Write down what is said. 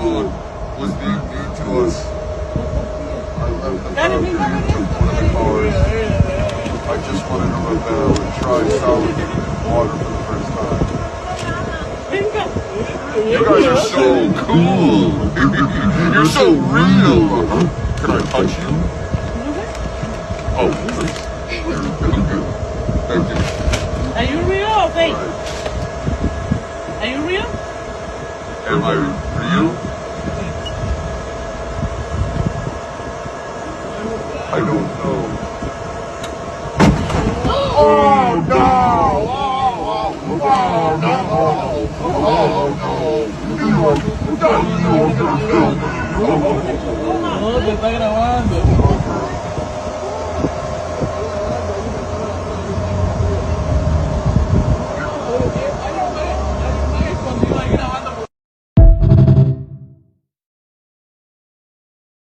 food was being mean to us. I left the balcony and took one of the cars. I just wanted to rebel and try solid water for the first time. You guys are so cool. You're so real. Can I touch you? Oh, please. Thank you. Are you real or fake? Are you real? Am I real? I don't know. Oh no! Oh no! Oh no! No, te está grabando.